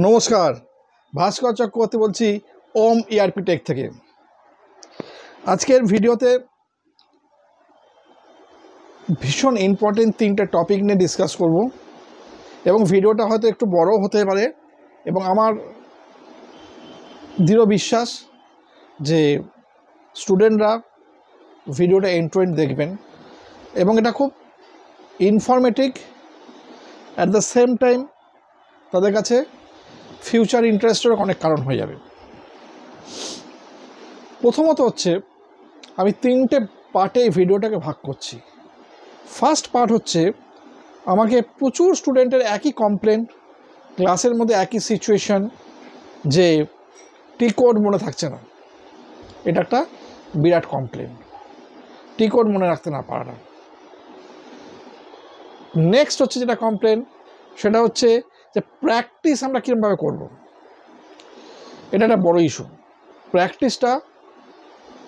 নমস্কার, ভাস্কর চক্রবর্তী বলছি ওম ERP take থেকে। আজকের ভিডিওতে ভীষণ ইম্পর্টেন্ট তিনটে টপিক নিয়ে ডিসকাস করব এবং ভিডিওটা হয়তো একটু বড় হতে পারে এবং আমার দৃঢ় বিশ্বাস যে স্টুডেন্টরা ভিডিওটা এন্ড টু এন্ড দেখবেন এবং এটা খুব informative, at the same time তাদের কাছে ফিউচার ইন্টারেস্টের অনেক কারণ হয়ে যাবে। প্রথমত হচ্ছে আমি তিনটে পার্টে এই ভিডিওটাকে ভাগ করছি। ফার্স্ট পার্ট হচ্ছে আমাকে প্রচুর স্টুডেন্টের একই কমপ্লেন, ক্লাসের মধ্যে একই সিচুয়েশন যে টি কোড মনে থাকছে না। এটা একটা বিরাট কমপ্লেন, টি কোড মনে রাখতে না পারা। নেক্সট হচ্ছে যেটা কমপ্লেন সেটা হচ্ছে যে প্র্যাকটিস আমরা কীরকমভাবে করব। এটা একটা বড় ইস্যু। প্র্যাকটিসটা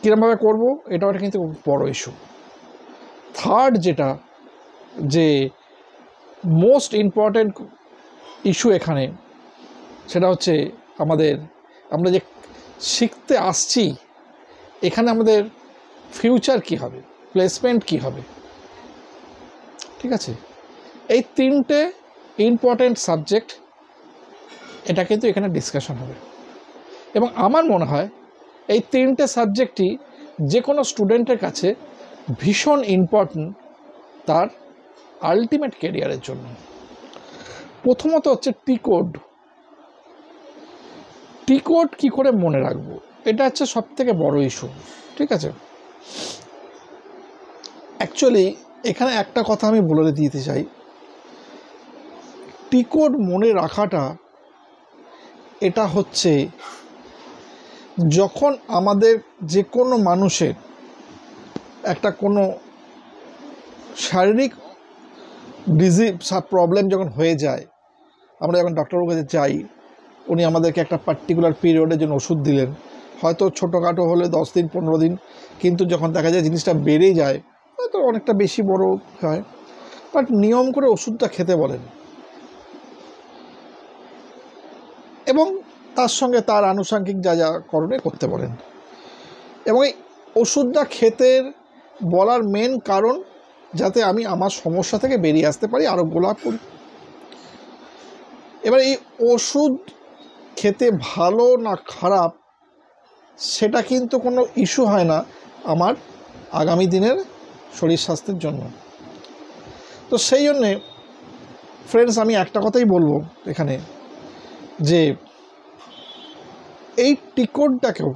কীরকমভাবে করব এটাও একটা কিন্তু বড় ইস্যু। থার্ড যেটা যে মোস্ট ইম্পর্ট্যান্ট ইস্যু এখানে সেটা হচ্ছে আমরা যে শিখতে আসছি এখানে আমাদের ফিউচার কী হবে, প্লেসমেন্ট কী হবে। ঠিক আছে, এই তিনটে ইম্পর্ট্যান্ট সাবজেক্ট এটা কিন্তু এখানে ডিসকাশন হবে এবং আমার মনে হয় এই তিনটে সাবজেক্টই যে কোনো স্টুডেন্টের কাছে ভীষণ ইম্পর্ট্যান্ট তার আলটিমেট ক্যারিয়ারের জন্য। প্রথমত হচ্ছে টি কোড। টি কোড কী করে মনে রাখবো, এটা হচ্ছে সবথেকে বড় ইস্যু। ঠিক আছে, অ্যাকচুয়ালি এখানে একটা কথা আমি বলে দিতে চাই, টি কোড মনে রাখাটা এটা হচ্ছে যখন আমাদের যে কোনো মানুষের একটা কোনো শারীরিক ডিজিজ প্রবলেম যখন হয়ে যায়, আমরা যখন ডক্টরের কাছে যাই, উনি আমাদেরকে একটা পার্টিকুলার পিরিয়ডের জন্য ওষুধ দিলেন, হয়তো ছোটোখাটো হলে 10 দিন 15 দিন, কিন্তু যখন দেখা যায় জিনিসটা বেড়ে যায় হয়তো অনেকটা বেশি বড় হয়, বাট নিয়ম করে ওষুধটা খেতে বলেন এবং তার সঙ্গে তার আনুষঙ্গিক যা যা করণীয় করতে বলেন। এবং এই ওষুধটা খেতে বলার মেন কারণ যাতে আমি আমার সমস্যা থেকে বেরিয়ে আসতে পারি, আরোগ্য লাভ করি। এবার এই ওষুধ খেতে ভালো না খারাপ সেটা কিন্তু কোনো ইস্যু হয় না আমার আগামী দিনের শরীর স্বাস্থ্যের জন্য। তো সেই জন্যে ফ্রেন্ডস আমি একটা কথাই বলবো এখানে, যে এই টি কোডটাকেও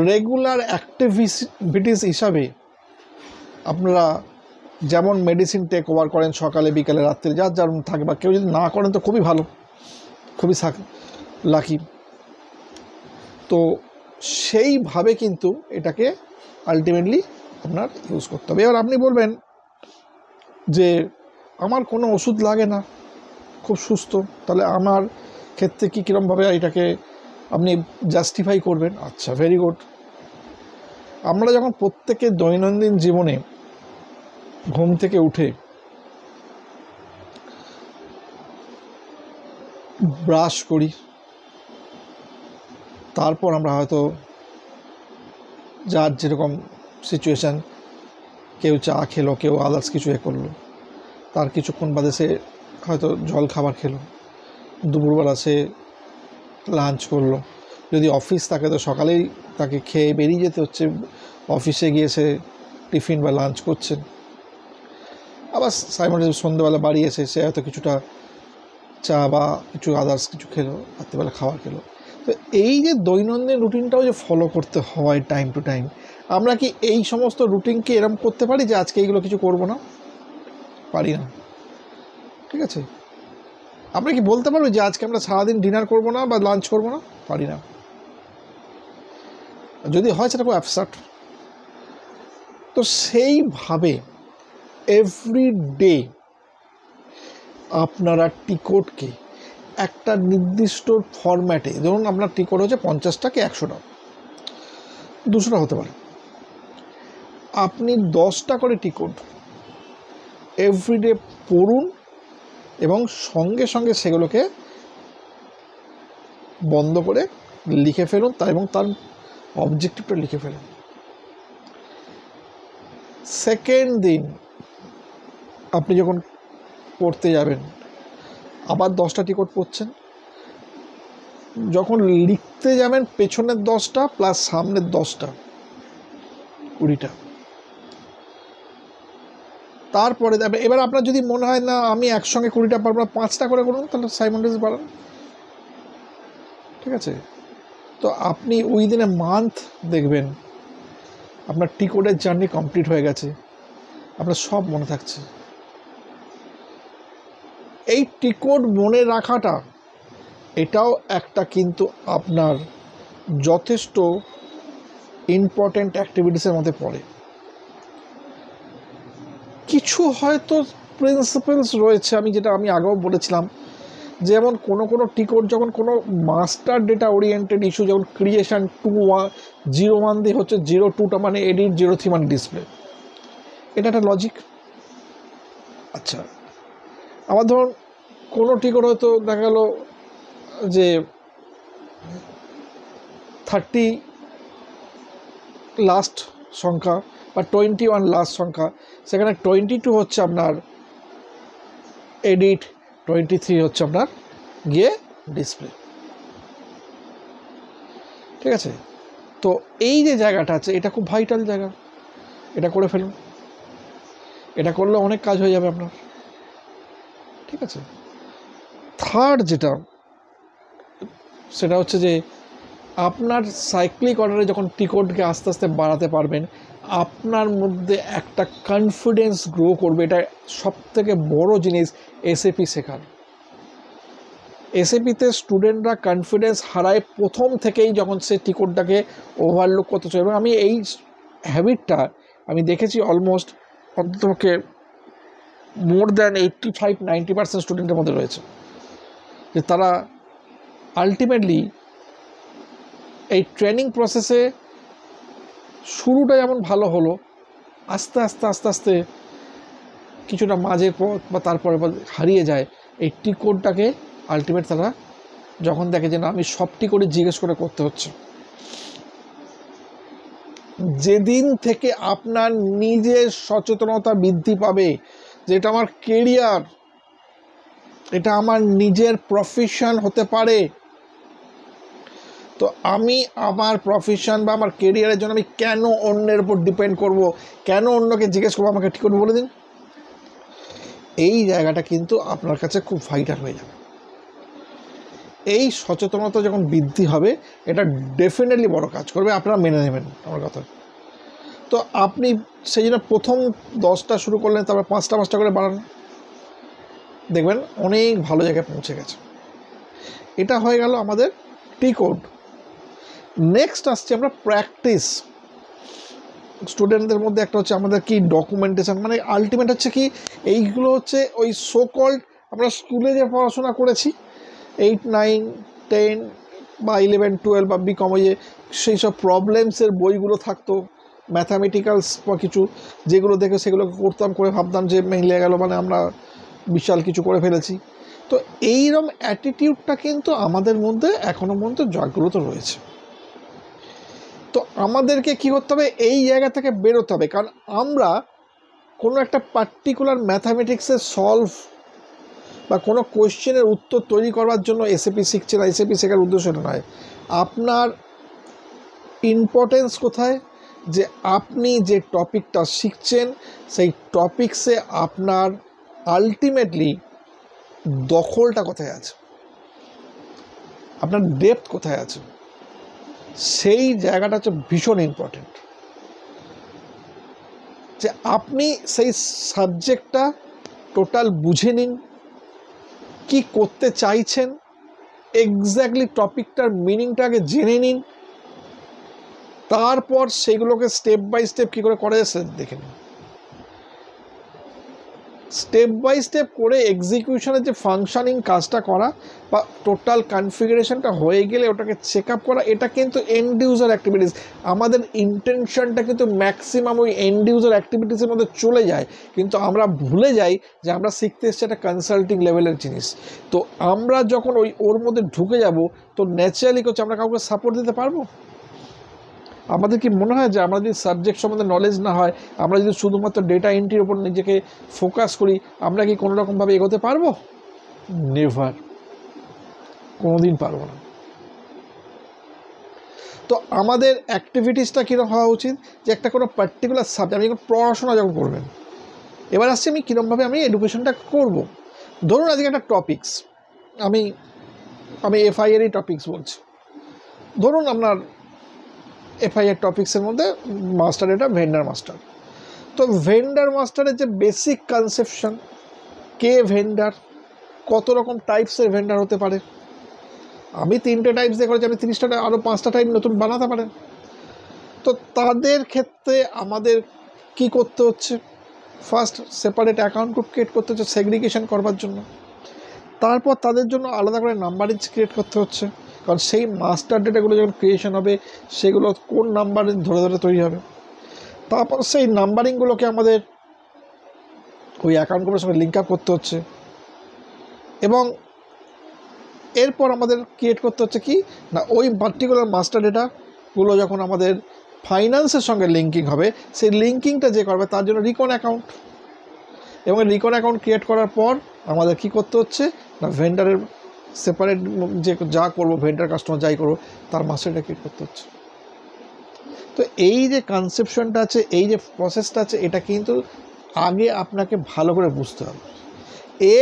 রেগুলার অ্যাক্টিভিটিস হিসাবে আপনারা যেমন মেডিসিন টেক ওভার করেন সকালে বিকালে রাত্রে, যার যার থাকে, বা কেউ যদি না করেন তো খুবই ভালো, খুবই লাকি। তো সেইভাবে কিন্তু এটাকে আলটিমেটলি আপনার ইউজ করতে হবে। এবার আপনি বলবেন যে আমার কোনো ওষুধ লাগে না, খুব সুস্থ, তাহলে আমার ক্ষেত্রে কীরকমভাবে এটাকে আপনি জাস্টিফাই করবেন? আচ্ছা, ভেরি গুড। আমরা যখন প্রত্যেকের দৈনন্দিন জীবনে ঘুম থেকে উঠে ব্রাশ করি, তারপর আমরা হয়তো যার যেরকম সিচুয়েশান, কেউ চা খেলো, কেউ আদার্স কিছু করলো, তার কিছুক্ষণ বাদে সে হয়তো জল খাবার খেলো, দুপুরবেলা সে লাঞ্চ করলো, যদি অফিস থাকে তো সকালেই তাকে খেয়ে বেরিয়ে যেতে হচ্ছে, অফিসে গিয়ে সে টিফিন বা লাঞ্চ করছেন, আবার সাইমultaneously সন্ধ্যেবেলা বাড়ি এসে সে হয়তো কিছুটা চা বা কিছু আদার্স কিছু খেলো, রাত্রিবেলা খাবার খেলো। তো এই যে দৈনন্দিন রুটিনটাও যে ফলো করতে হয় টাইম টু টাইম, আমরা কি এই সমস্ত রুটিনকে এরম করতে পারি যে আজকে এইগুলো কিছু করব না? পারি না। ঠিক আছে, আমরা কি বলতে পারবো যে আজকে আমরা সারাদিন ডিনার করব না বা লাঞ্চ করব না? পারি না। যদি হয় সেটা খুব অ্যাবসার্ট। তো সেইভাবে এভরিডে আপনারা টি কোডকে একটা নির্দিষ্ট ফরম্যাটে, ধরুন আপনার টি কোড হচ্ছে 50টা কি 100টা, 200টা হতে পারে, আপনি 10টা করে টি কোড এভরিডে পড়ুন এবং সঙ্গে সঙ্গে সেগুলোকে বন্ধ করে লিখে ফেলুন এবং তার অবজেক্টিভটা লিখে ফেলুন। সেকেন্ড দিন আপনি যখন পড়তে যাবেন, আবার 10টা টিকট পড়ছেন, যখন লিখতে যাবেন পেছনের 10টা প্লাস সামনের 10টা, 20টা। তারপরে যাবে, এবার আপনার যদি মনে হয় না আমি একসঙ্গে 20টা পারবো না, 5টা করে করুন, তাহলে সাইমultaneous বাড়ান, ঠিক আছে? তো আপনি উইদিন এ মান্থ দেখবেন আপনার টিকটের জার্নি কমপ্লিট হয়ে গেছে, আপনার সব মনে থাকছে। এই টিকট মনে রাখাটা এটাও একটা কিন্তু আপনার যথেষ্ট ইম্পর্ট্যান্ট অ্যাক্টিভিটিসের মধ্যে পড়ে। কিছু হয়তো প্রিন্সিপালস রয়েছে, আমি আগেও বলেছিলাম, যেমন কোনো টিকট যখন কোনো মাস্টার ডেটা ওরিয়েন্টেড ইস্যু, যেমন ক্রিয়েশন 2.1 দিয়ে হচ্ছে 0.2টা মানে এডিট, 0.3 মানে ডিসপ্লে, এটা একটা লজিক। আচ্ছা, আবার ধরুন কোনো টিকট হয়তো দেখা গেল যে 30 লাস্ট সংখ্যা বা 21 লাস্ট সংখ্যা, সেখানে 22 হচ্ছে আপনার এডিট, 23 হচ্ছে আপনার গিয়ে ডিসপ্লে, ঠিক আছে? তো এই যে জায়গাটা আছে এটা খুব ভাইটাল জায়গা, এটা করে ফেলুন, এটা করলে অনেক কাজ হয়ে যাবে আপনার, ঠিক আছে? থার্ড যেটা, সেটা হচ্ছে যে আপনার সাইক্লিক অর্ডারে যখন টিকটকে আস্তে আস্তে বাড়াতে পারবেন, আপনার মধ্যে একটা কনফিডেন্স গ্রো করবে। এটা সবথেকে বড় জিনিস এসএপি শেখার। এসএপিতে স্টুডেন্টরা কনফিডেন্স হারায় প্রথম থেকেই, যখন সে টিকটটাকে ওভারলুক করতে চায়। এবং আমি এই হ্যাবিটটা আমি দেখেছি অলমোস্ট অন্ততপক্ষে মোর দ্যান 85-90% স্টুডেন্টের মধ্যে রয়েছে, যে তারা আলটিমেটলি এই ট্রেনিং প্রসেসে শুরুটা যেমন ভালো হলো, আস্তে আস্তে আস্তে আস্তে কিছুটা মাঝের পথ বা তারপরে হারিয়ে যায়। এই টিকটটাকে আলটিমেট তারা যখন দেখে যে না আমি সব টিকটই জিজ্ঞেস করে করতে হচ্ছে, যেদিন থেকে আপনার নিজের সচেতনতা বৃদ্ধি পাবে যে এটা আমার কেরিয়ার, এটা আমার নিজের প্রফেশন হতে পারে, তো আমি আমার প্রফেশন বা আমার কেরিয়ারের জন্য আমি কেন অন্যের উপর ডিপেন্ড করব, কেন অন্যকে জিজ্ঞেস করবো আমাকে টিকট বলে দিন, এই জায়গাটা কিন্তু আপনার কাছে খুব ভাইটাল হয়ে যাবে। এই সচেতনতা যখন বৃদ্ধি হবে, এটা ডেফিনেটলি বড় কাজ করবে, আপনারা মেনে নেবেন আমার কথা। তো আপনি সেই জন্য প্রথম 10টা শুরু করলেন, তারপর 5টা করে বাড়ান, দেখবেন অনেক ভালো জায়গায় পৌঁছে গেছে। এটা হয়ে গেল আমাদের টিকট। নেক্সট আসছে আমরা প্র্যাকটিস। স্টুডেন্টদের মধ্যে একটা হচ্ছে আমাদের কি ডকুমেন্টেশন, মানে আলটিমেট হচ্ছে কি এইগুলো হচ্ছে ওই সো কল্ড আমরা স্কুলে যে পড়াশোনা করেছি 8, 9, 10 বা 11, 12 বা বিকম, ওই যে সেই সব প্রবলেমসের বইগুলো থাকতো, ম্যাথামেটিক্যালস বা কিছু, যেগুলো দেখে সেগুলোকে করতাম, করে ভাবতাম যে মিলে গেল মানে আমরা বিশাল কিছু করে ফেলেছি। তো এইরকম অ্যাটিটিউডটা কিন্তু আমাদের মধ্যে এখনও পর্যন্ত জাগ্রত রয়েছে। তো আমাদেরকে কী করতে হবে, এই জায়গা থেকে বেরোতে হবে। কারণ আমরা কোনো একটা পার্টিকুলার ম্যাথামেটিক্সের সলভ বা কোনো কোয়েশ্চেনের উত্তর তৈরি করবার জন্য এসএপি শিখছে না, এসএপি শেখার উদ্দেশ্য নয়। আপনার ইম্পর্টেন্স কোথায়, যে আপনি যে টপিকটা শিখছেন সেই টপিক্সে আপনার আলটিমেটলি দখলটা কোথায় আছে, আপনার ডেপথ কোথায় আছে, সেই জায়গাটা হচ্ছে ভীষণ ইম্পর্টেন্ট। যে আপনি সেই সাবজেক্টটা টোটাল বুঝে নিন, কি করতে চাইছেন, এক্স্যাক্টলি টপিকটার মিনিংটা আগে জেনে নিন, তারপর সেগুলোকে স্টেপ বাই স্টেপ কী করে করা যায় দেখে নিন। স্টেপ বাই স্টেপ করে এক্সিকিউশনের যে ফাংশনিং কাজটা করা বা টোটাল কনফিগারেশনটা হয়ে গেলে ওটাকে চেক আপ করা, এটা কিন্তু এন্ড ইউজার অ্যাক্টিভিটিস। আমাদের ইন্টেনশনটা কিন্তু ম্যাক্সিমাম ওই এন্ড ইউজার অ্যাক্টিভিটিসের মধ্যে চলে যায়, কিন্তু আমরা ভুলে যাই যে আমরা শিখতে এসেছি একটা কনসাল্টিং লেভেলের জিনিস। তো আমরা যখন ওর মধ্যে ঢুকে যাব, তো ন্যাচারালি হচ্ছে আমরা কাউকে সাপোর্ট দিতে পারবো? আমাদের কি মনে হয় যে আমরা যদি সাবজেক্ট সম্বন্ধে নলেজ না হয়, আমরা যদি শুধুমাত্র ডেটা এন্ট্রির ওপর নিজেকে ফোকাস করি, আমরা কি কোনো রকমভাবে এগোতে পারবো? নেভার, কোনোদিন পারবো না। তো আমাদের অ্যাক্টিভিটিসটা কীরকম হওয়া উচিত, যে একটা কোনো পার্টিকুলার সাবজেক্ট, আমি যখন পড়াশোনা যখন করবেন, এবার আসছি আমি কীরকমভাবে আমি এডুকেশনটা করব। ধরুন আজকে একটা টপিক্স, আমি এফআইআরই টপিক্স বলছি। ধরুন আপনার এফআইআর টপিক্সের মধ্যে মাস্টার এটা ভেন্ডার মাস্টার। তো ভেন্ডার মাস্টারের যে বেসিক কনসেপশন, কে ভেন্ডার, কত রকম টাইপসের ভেন্ডার হতে পারে, আমি 3টে টাইপস দিয়ে করেছি, আমি 30টা আরও 5টা টাইপ নতুন বানাতে পারেন। তো তাদের ক্ষেত্রে আমাদের কি করতে হচ্ছে, first separate account group create করতে হচ্ছে সেগ্রিগেশন করবার জন্য। তারপর তাদের জন্য আলাদা করে নাম্বারিং ক্রিয়েট করতে হচ্ছে, কারণ সেই মাস্টার ডেটাগুলো যখন ক্রিয়েশন হবে সেগুলো কোন নাম্বারিং ধরে ধরে তৈরি হবে। তারপর সেই নাম্বারিংগুলোকে আমাদের ওই অ্যাকাউন্ট গ্রুপের সঙ্গে লিঙ্ক আপ করতে হচ্ছে, এবং এরপর আমাদের ক্রিয়েট করতে হচ্ছে কি না, ওই পার্টিকুলার মাস্টার ডেটাগুলো যখন আমাদের ফাইন্যান্সের সঙ্গে লিঙ্কিং হবে, সেই লিঙ্কিংটা যে করবে তার জন্য রিকন অ্যাকাউন্ট, এবং রিকন অ্যাকাউন্ট ক্রিয়েট করার পর আমাদের কি করতে হচ্ছে না, ভেন্ডারের সেপারেট যে যা করবো, ভেন্ডার কাস্টমার যাই করবো, তার মাস্টার ডেটা ক্রিয়েট করতে হচ্ছে। তো এই যে কনসেপশনটা আছে, এই যে প্রসেসটা আছে, এটা কিন্তু আগে আপনাকে ভালো করে বুঝতে হবে।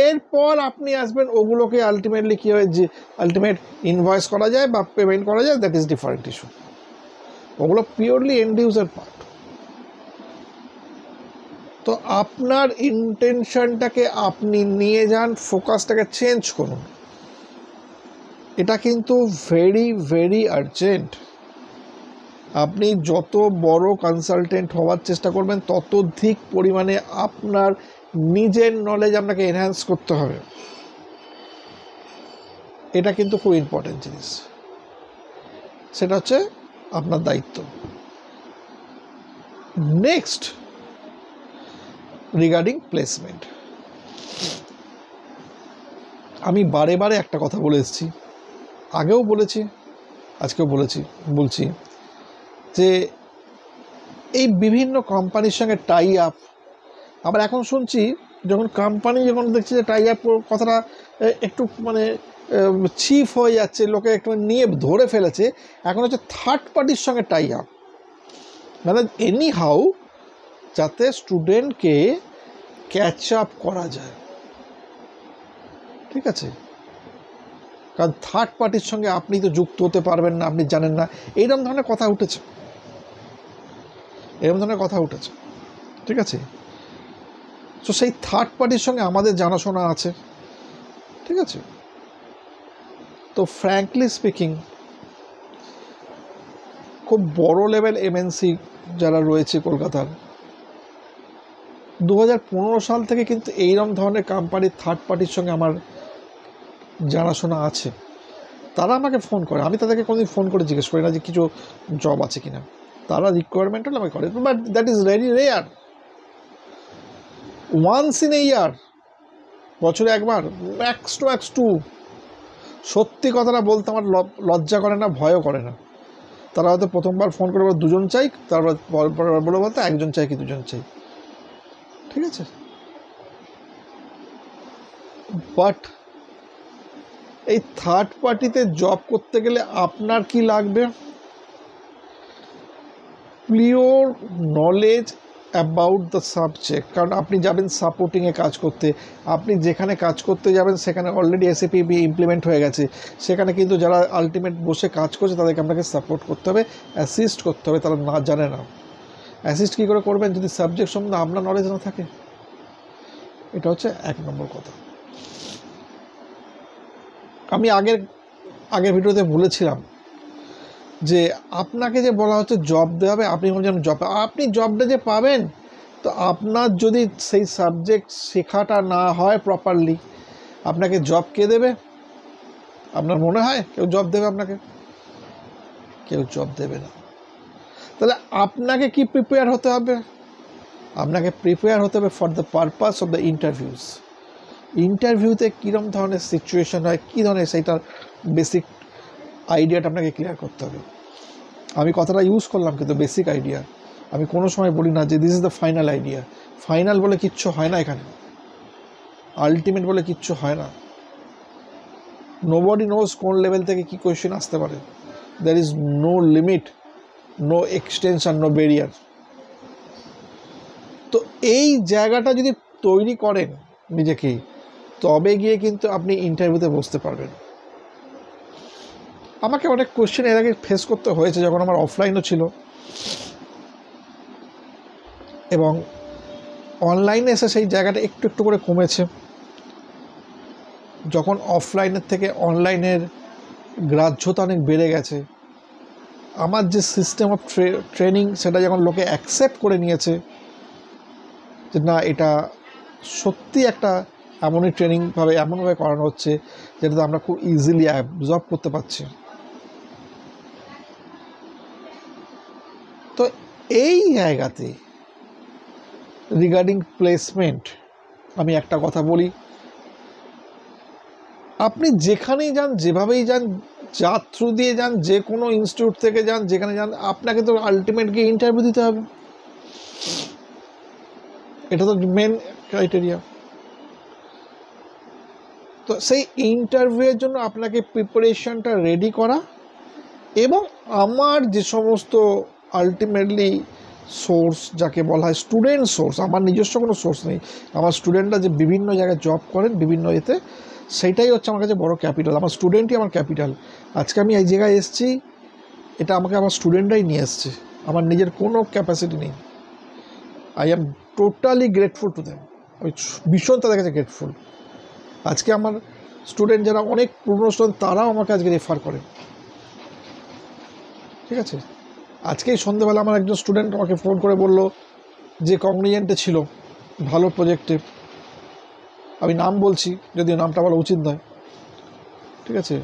এরপর আপনি আসবেন ওগুলোকে আলটিমেটলি কী হয়, যে আলটিমেট ইনভয়েস করা যায় বা পেমেন্ট করা যায়, দ্যাট ইজ ডিফারেন্ট ইস্যু। ওগুলো পিওরলি এন্ড ইউজার পার্ট। তো আপনার ইন্টেনশনটাকে আপনি নিয়ে যান, ফোকাসটাকে চেঞ্জ করুন, এটা কিন্তু ভেরি ভেরি আর্জেন্ট। আপনি যত বড় কনসালটেন্ট হওয়ার চেষ্টা করবেন, ততোধিক পরিমাণে আপনার নিজের নলেজ আপনাকে এনহ্যান্স করতে হবে। এটা কিন্তু খুব ইম্পর্টেন্ট জিনিস, সেটা হচ্ছে আপনার দায়িত্ব। নেক্সট, রিগার্ডিং প্লেসমেন্ট, আমি বারে বারে একটা কথা বলে এসেছি, আগেও বলেছি, আজকেও বলছি যে এই বিভিন্ন কোম্পানির সঙ্গে টাই আপ, আবার এখন শুনছি যখন কোম্পানি যখন দেখছে যে টাই আপ কথাটা একটু মানে চিপ হয়ে যাচ্ছে, লোকে একটু নিয়ে ধরে ফেলেছে, এখন হচ্ছে থার্ড পার্টির সঙ্গে টাই আপ, মানে এনি হাউ যাতে স্টুডেন্টকে ক্যাচ আপ করা যায়, ঠিক আছে? কারণ থার্ড পার্টির সঙ্গে আপনি তো যুক্ত হতে পারবেন না, আপনি জানেন না, এইরকম ধরনের কথা উঠেছে, ঠিক আছে? তো সেই থার্ড পার্টির সঙ্গে আমাদের জানাশোনা আছে, ঠিক আছে? তো ফ্র্যাঙ্কলি স্পিকিং, খুব বড় লেভেল এমএনসি যারা রয়েছে কলকাতার, 2015 সাল থেকে কিন্তু এইরকম ধরনের কোম্পানির থার্ড পার্টির সঙ্গে আমার জানাশোনা আছে। তারা আমাকে ফোন করে, আমি তাদেরকে কোনোদিন ফোন করে জিজ্ঞেস করি না যে কিছু জব আছে কিনা, তারা রিকোয়ারমেন্ট হলে আমাকে করে, but that is very rare. Once in a year, বছরে একবার, ম্যাক্স টু ম্যাক্স 2। সত্যি কথাটা বলতে আমার লজ্জা করে না, ভয়ও করে না। তারা হয়তো প্রথমবার ফোন করে বলে 2জন চাই, তারপর বলে বলতে 1জন চাই কি 2জন চাই, ঠিক আছে? বাট এই থার্ড পার্টিতে জব করতে গেলে আপনার কি লাগবে? Pure knowledge about the subject. কারণ আপনি যাবেন সাপোর্টিংয়ে কাজ করতে, আপনি যেখানে কাজ করতে যাবেন সেখানে অলরেডি SAP ইমপ্লিমেন্ট হয়ে গেছে, সেখানে কিন্তু যারা আলটিমেট বসে কাজ করছে তাদেরকে আপনাকে সাপোর্ট করতে হবে, অ্যাসিস্ট করতে হবে। তারা না জানে না, অ্যাসিস্ট কী করে করবেন যদি সাবজেক্ট সম্বন্ধে আপনার নলেজ না থাকে? এটা হচ্ছে 1 নম্বর কথা। আমি আগের ভিডিওতে বলেছিলাম যে আপনাকে যে বলা হচ্ছে জব দেওয়া হবে, আপনি বলছেন জব, আপনি জবটা যে পাবেন তো আপনার যদি সেই সাবজেক্ট শেখাটা না হয় প্রপারলি, আপনাকে জব কে দেবে? আপনার মনে হয় কেউ জব দেবে আপনাকে? কেউ জব দেবে না। তাহলে আপনাকে কি প্রিপেয়ার হতে হবে? আপনাকে প্রিপেয়ার হতে হবে for the purpose of the interviews. ইন্টারভিউতে কীরকম ধরনের সিচুয়েশন হয়, কী ধরনের, সেইটার বেসিক আইডিয়াটা আপনাকে ক্লিয়ার করতে হবে। আমি কথাটা ইউজ করলাম কিন্তু বেসিক আইডিয়া, আমি কোনো সময় বলি না যে this is the final idea. Final বলে কিচ্ছু হয় না এখানে, আলটিমেট বলে কিচ্ছু হয় না। নোবডি নোজ কোন লেভেল থেকে কী কোয়েশ্চেন আসতে পারে। There is no limit, no extension, no barrier. তো এই জায়গাটা যদি তৈরি করেন নিজেকেই, তবে গিয়ে কিন্তু আপনি ইন্টারভিউতে বসতে পারবেন। আমাকে অনেক কোয়েশ্চেন এর আগে ফেস করতে হয়েছে যখন আমার অফলাইনও ছিল, এবং অনলাইনে এসে সেই জায়গাটা একটু একটু করে কমেছে। যখন অফলাইনের থেকে অনলাইনের গ্রাহ্যতা অনেক বেড়ে গেছে, আমার যে সিস্টেম অফ ট্রেনিং সেটা যখন লোকে অ্যাকসেপ্ট করে নিয়েছে যে না, এটা সত্যি একটা এমনই ট্রেনিংভাবে এমনভাবে করানো হচ্ছে যেটাতে আমরা খুব ইজিলি অ্যাবজর্ব করতে পারছি। তো এই জায়গাতে রিগার্ডিং প্লেসমেন্ট আমি একটা কথা বলি, আপনি যেখানেই যান, যেভাবেই যান, যার থ্রু দিয়ে যান, যে কোনো ইনস্টিটিউট থেকে যান, যেখানে যান, আপনাকে তো আলটিমেট গিয়ে ইন্টারভিউ দিতে হবে। এটা তো মেন ক্রাইটেরিয়া। তো সেই ইন্টারভিউয়ের জন্য আপনাকে প্রিপারেশনটা রেডি করা, এবং আমার যে সমস্ত আলটিমেটলি সোর্স যাকে বলা হয় স্টুডেন্ট সোর্স, আমার নিজস্ব কোনো সোর্স নেই, আমার স্টুডেন্টরা যে বিভিন্ন জায়গায় জব করেন বিভিন্ন এতে, সেইটাই হচ্ছে আমার কাছে বড় ক্যাপিটাল। আমার স্টুডেন্টই আমার ক্যাপিটাল। আজকে আমি এই জায়গায় এসেছি, এটা আমাকে আমার স্টুডেন্টরাই নিয়ে এসছে, আমার নিজের কোনো ক্যাপাসিটি নেই। I am totally grateful to them. আমি ভীষণ তাদের কাছে গ্রেটফুল। আজকে আমার স্টুডেন্ট যারা অনেক পুরনো স্টুডেন্ট, তারাও আমাকে আজকে রেফার করে। ঠিক আছে, আজকেই সন্ধ্যেবেলা আমার একজন স্টুডেন্ট আমাকে ফোন করে বলল যে কগনিজেন্টে ছিল, ভালো প্রজেক্টে, আমি নাম বলছি যদিও নামটা বলা উচিত নয়, ঠিক আছে,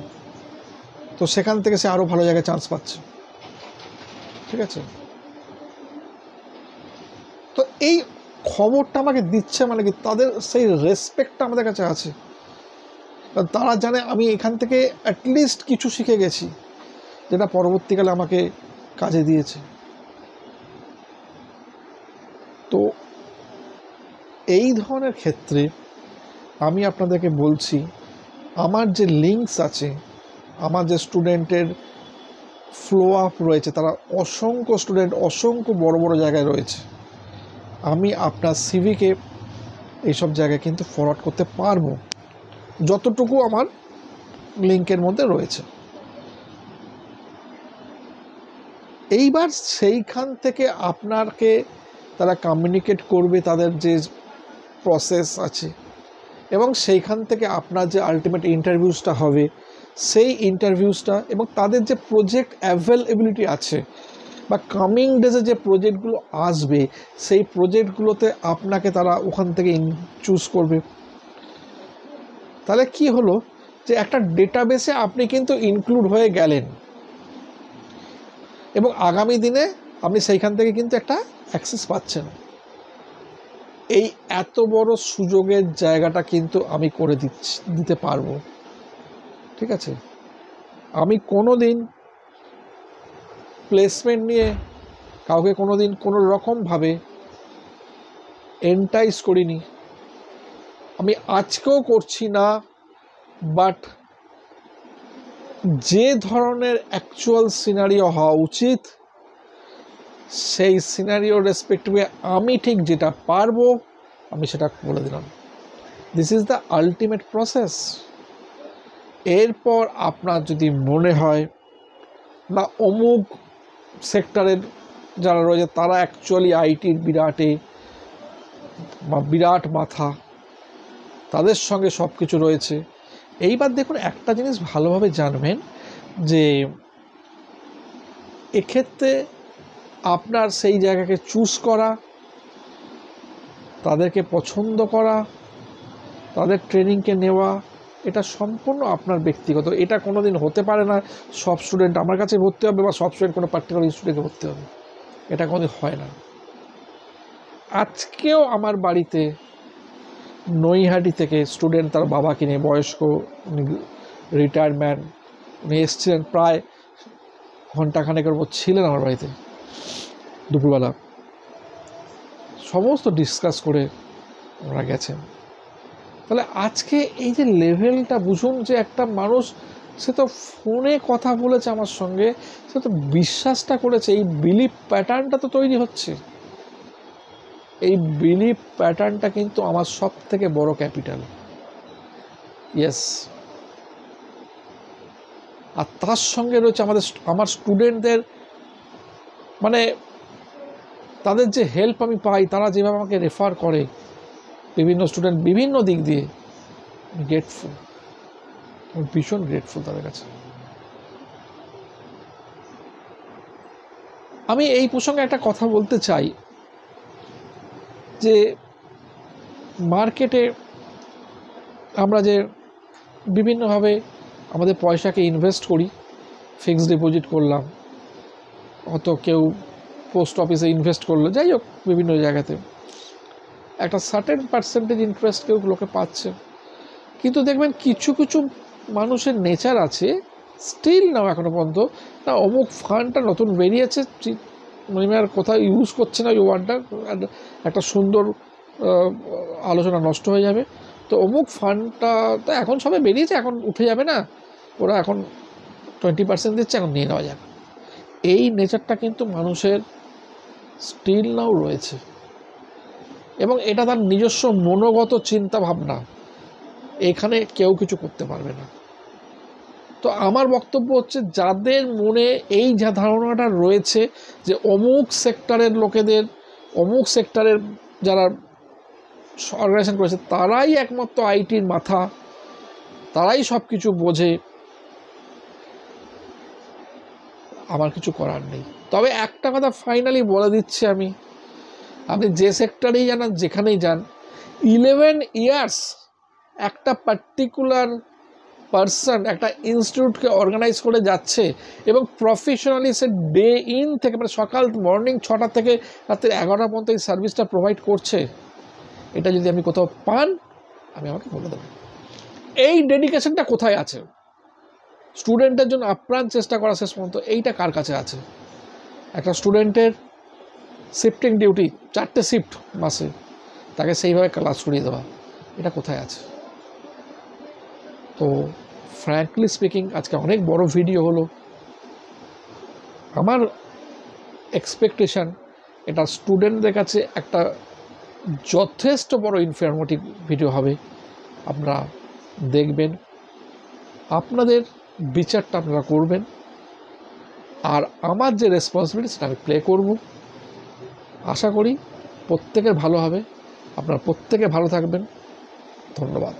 তো সেখান থেকে সে আরও ভালো জায়গায় চান্স পাচ্ছে। ঠিক আছে, তো এই খবরটা আমাকে দিচ্ছে মানে কি, তাদের সেই রেসপেক্টটা আমাদের কাছে আছে। তারা জানে আমি এখান থেকে অ্যাটলিস্ট কিছু শিখে গেছি, যেটা পরবর্তীকালে আমাকে কাজে দিয়েছে। তো এই ধরনের ক্ষেত্রে আমি আপনাদেরকে বলছি, আমার যে লিঙ্কস আছে, আমার যে স্টুডেন্টের ফ্লো আপ রয়েছে, তারা অসংখ্য স্টুডেন্ট অসংখ্য বড় বড় জায়গায় রয়েছে, আমি আপনার সিভিকে এইসব জায়গায় কিন্তু ফরওয়ার্ড করতে পারবো যতটুকু আমার লিঙ্কের মধ্যে রয়েছে। এইবার সেইখান থেকে আপনাকে তারা কমিউনিকেট করবে তাদের যে প্রসেস আছে, এবং সেইখান থেকে আপনার যে আলটিমেট ইন্টারভিউসটা হবে, সেই ইন্টারভিউসটা এবং তাদের যে প্রজেক্ট অ্যাভেলেবিলিটি আছে বা কামিং ডেজে যে প্রজেক্টগুলো আসবে, সেই প্রজেক্টগুলোতে আপনাকে তারা ওখান থেকে চুজ করবে। তাহলে কি হলো যে একটা ডেটাবেসে আপনি কিন্তু ইনক্লুড হয়ে গেলেন, এবং আগামী দিনে আপনি সেইখান থেকে কিন্তু একটা অ্যাক্সেস পাচ্ছেন। এই এত বড় সুযোগের জায়গাটা কিন্তু আমি করে দিতে পারবো। ঠিক আছে, আমি কোনো দিন প্লেসমেন্ট নিয়ে কাউকে কোনো দিন কোনো রকমভাবে এন্টাইজ করিনি, আমি আজকেও করছি না। বাট যে ধরনের অ্যাকচুয়াল সিনারিও হওয়া উচিত, সেই সিনারিও রেসপেক্টিভে আমি ঠিক যেটা পারবো আমি সেটা বলে দিলাম। This is the ultimate process. এরপর আপনার যদি মনে হয় না অমুক সেক্টরের যারা রয়েছে তারা অ্যাকচুয়ালি আইটির বিরাট মাথা, তাদের সঙ্গে সব কিছু রয়েছে, এইবার দেখুন একটা জিনিস ভালোভাবে জানবেন যে এক্ষেত্রে আপনার সেই জায়গাকে চুজ করা তাদেরকে পছন্দ করা, তাদের ট্রেনিংকে নেওয়া, এটা সম্পূর্ণ আপনার ব্যক্তিগত। এটা কোনো দিন হতে পারে না সব স্টুডেন্ট আমার কাছে ভর্তি হবে বা সব স্টুডেন্ট কোনো পার্টিকুলার ইনস্টিটিউটে ভর্তি হবে, এটা কোনোদিন হয় না। আজকেও আমার বাড়িতে নৈহাটি থেকে স্টুডেন্ট তার বাবাকে নিয়ে, বয়স্ক, উনি রিটায়ারমেন্ট, উনি এসছিলেন প্রায় ঘন্টাখানেকের উপর ছিলেন আমার বাড়িতে দুপুরবেলা, সমস্ত ডিসকাস করে ওরা গেছেন। তাহলে আজকে এই যে লেভেলটা বুঝুন, যে একটা মানুষ সে তো ফোনে কথা বলেছে আমার সঙ্গে, সে তো বিশ্বাসটা করেছে, এই বিলিভ প্যাটার্নটা তো তৈরি হচ্ছে। এই বিলিভ প্যাটার্নটা কিন্তু আমার সব থেকে বড় ক্যাপিটাল। ইয়েস। আর তার সঙ্গে রয়েছে আমার স্টুডেন্টদের, মানে তাদের যে হেল্প আমি পাই, তারা যেভাবে আমাকে রেফার করে, বিভিন্ন স্টুডেন্ট বিভিন্ন দিক দিয়ে, গ্রেটফুল, আমি ভীষণ গ্রেটফুল তাদের কাছে। আমি এই প্রসঙ্গে একটা কথা বলতে চাই, যে মার্কেটে আমরা যে বিভিন্নভাবে আমাদের পয়সাকে ইনভেস্ট করি, ফিক্সড ডিপোজিট করলাম, হয়তো কেউ পোস্ট অফিসে ইনভেস্ট করলো, যাই হোক বিভিন্ন জায়গাতে একটা সার্টেন পার্সেন্টেজ ইন্টারেস্ট কেউ লোকে পাচ্ছে। কিন্তু দেখবেন কিছু কিছু মানুষের নেচার আছে, স্টিল নাও এখনও পর্যন্ত, না অমুক ফান্ডটা নতুন বেরিয়েছে, আর কোথাও ইউজ করছে না ওই ওয়ার্ডটা, একটা সুন্দর আলোচনা নষ্ট হয়ে যাবে, তো অমুক ফান্ডটা তো এখন সবে বেরিয়েছে, এখন উঠে যাবে না, ওরা এখন 20% দিচ্ছে, এখন নিয়ে নেওয়া যাবে। এই নেচারটা কিন্তু মানুষের স্টিল নাও রয়েছে, এবং এটা তার নিজস্ব মনোগত চিন্তা ভাবনা, এখানে কেউ কিছু করতে পারবে না। তো আমার বক্তব্য হচ্ছে, যাদের মনে এই যা ধারণাটা রয়েছে যে অমুক সেক্টরের লোকেদের, অমুক সেক্টরের যারা অর্গানাইজেশন করেছে তারাই একমাত্র আইটির মাথা, তারাই সব কিছু বোঝে, আমার কিছু করার নেই। তবে একটা কথা ফাইনালি বলে দিচ্ছি আমি, আপনি যে সেক্টরেই যান, যেখানেই যান, 11 ইয়ার্স একটা পার্টিকুলার পার্সন একটা ইনস্টিটিউটকে অর্গানাইজ করে যাচ্ছে, এবং প্রফেশনালি সে ডে ইন থেকে, মানে সকাল মর্নিং 6টা থেকে রাত্রে 11টা পর্যন্ত এই সার্ভিসটা প্রোভাইড করছে, এটা যদি আপনি কোথাও পান, আমাকে বলে দেবেন এই ডেডিকেশনটা কোথায় আছে। স্টুডেন্টের জন্য আপ্রাণ চেষ্টা করা শেষ পর্যন্ত, এইটা কার কাছে আছে? একটা স্টুডেন্টের শিফটিং ডিউটি, 4টে শিফট মাসে, তাকে সেইভাবে ক্লাস করিয়ে দেওয়া, এটা কোথায় আছে? তো ফ্র্যাঙ্কলি স্পিকিং, আজকে অনেক বড় ভিডিও হলো। আমার এক্সপেকটেশন এটা স্টুডেন্টদের কাছে একটা যথেষ্ট বড় ইনফরমেটিভ ভিডিও হবে। আপনারা দেখবেন, আপনাদের বিচারটা আপনারা করবেন, আর আমার যে রেসপন্সিবিলিটি সেটা আমি প্লে করব। আশা করি প্রত্যেকের ভালো হবে। আপনারা প্রত্যেকে ভালো থাকবেন। ধন্যবাদ।